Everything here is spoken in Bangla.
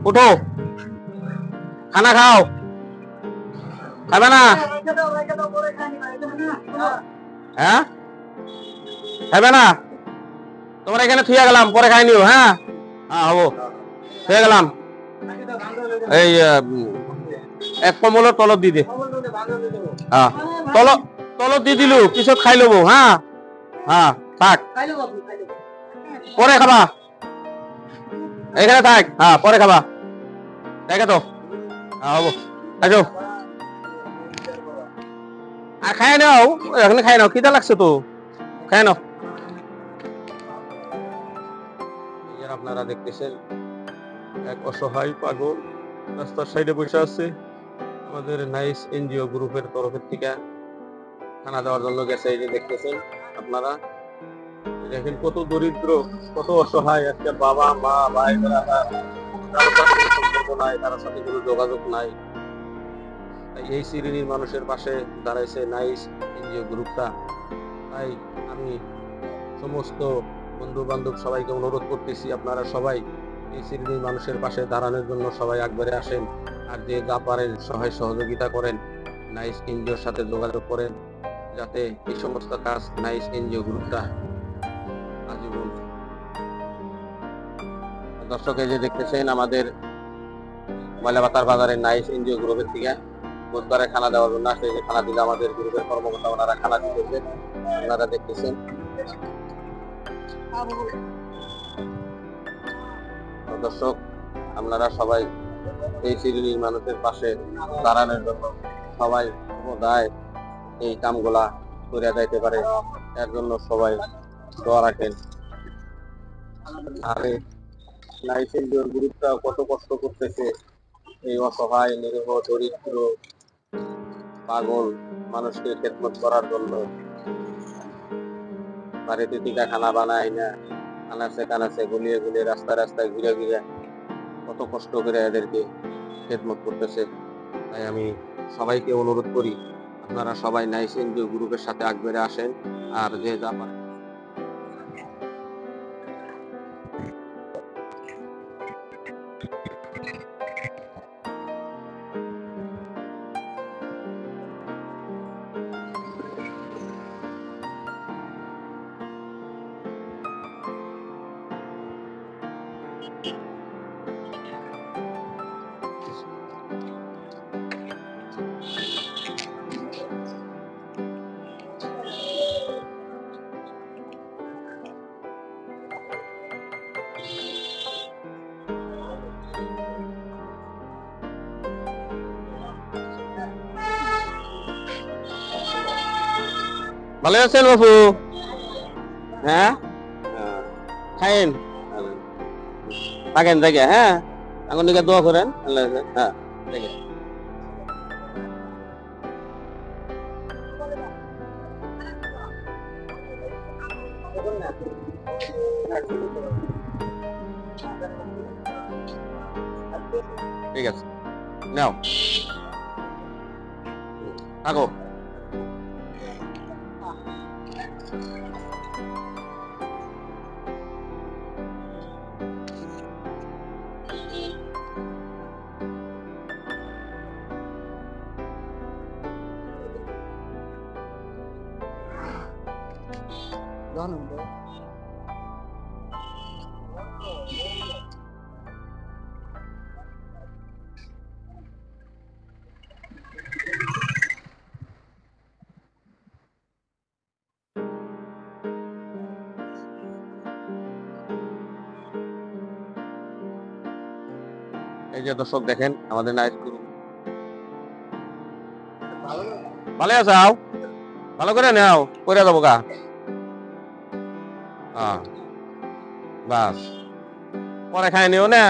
উঠো, খানা খাও। খাবে না? হ্যাঁ, খাবে না? তোমরা এখানে থুয়ে গেলাম, পরে খাই নিও। হ্যাঁ হ্যাঁ, হবো, থুয়ে গেলাম। এই এক কমলের তলব দি দে। হ্যাঁ, তলব দি দিলু, পিছত খাই লব। হ্যাঁ হ্যাঁ, থাক, পরে খাবা। এখানে থাক, হ্যাঁ, পরে খাবা। দেখে তো, হ্যাঁ, হবো, আসো। আর খাই নাও, এখানে খাই নাও, খিদা লাগছে তো, খাই নাও। আপনারা দেখতেছেন এক অসহায় পাগল রাস্তার সাইডে বসে আছে। আমাদের নাইস এনজিও গ্রুপের তরফের থেকে খানা দেওয়ার জন্য গেছে। এই যে দেখতেছেন আপনারা, দেখেন কত দরিদ্র, কত অসহায়। আজকে বাবা মা ভাই সম্পর্ক নাই, তার সাথে কোনো যোগাযোগ নাই। এই শ্রেণীর মানুষের পাশে দাঁড়াইছে নাইস এনজিও গ্রুপটা। তাই আমি সমস্ত বন্ধু বান্ধব সবাইকে অনুরোধ করতেছি, আপনারা সবাই এই শ্রেণীর মানুষের পাশে দাঁড়ানোর জন্য সবাই আগবাড়ে আসেন। আর যে যা পারেন সহায় সহযোগিতা করেন, নাইস এনজিওর সাথে যোগাযোগ করেন, যাতে এই সমস্ত কাজ নাইস এনজিও গ্রুপটা আজীবন। দর্শক, এই যে দেখতেছেন আমাদের ময়লাবাতার বাজারের নাইস এনজিও গ্রুপের থেকে বুধবারে খানা দেওয়ার জন্য আসলে যে খানা দিলে আমাদের গ্রুপের কর্মকর্তা ওনারা খানা দিতেছে, আপনারা দেখতেছেন। দর্শক, আপনারা সবাই এই শ্রেণীর মানুষের পাশে দাঁড়ানোর জন্য সবাই সমুদায় এই কামগুলা করে যাইতে পারে, এর জন্য সবাই দোয়া রাখেন। আর নাইস এনজিওর গ্রুপটা কত কষ্ট করতেছে এই অসহায় নিরীহ দরিদ্র পাগল মানুষকে খেদমত করার জন্য। বাড়িতে টিকা খানা বানায় না, আনাচে কানাচে গুলিয়ে গুলিয়ে রাস্তায় রাস্তায় ঘুরে ঘুরে কত কষ্ট করে এদেরকে খেদমত করতেছে। তাই আমি সবাইকে অনুরোধ করি, আপনারা সবাই নাইস এনজিও গ্রুপের সাথে আগবাড়ে আসেন। আর যে যা পারেন ভালো আছেন বাবু? হ্যাঁ, খাইন, থাকেন দেখে। হ্যাঁ, এখন দিকে দোয়া করেন। হ্যাঁ, দেখে ঠিক আছে, নাও থাকো। এই যে দর্শক দেখেন আমাদের নাইস গ্রুপ। ভালো আছো? ভালো করে নাও, করে দেবো গা। হ্যাঁ, বাস, পরে খাই নিও না।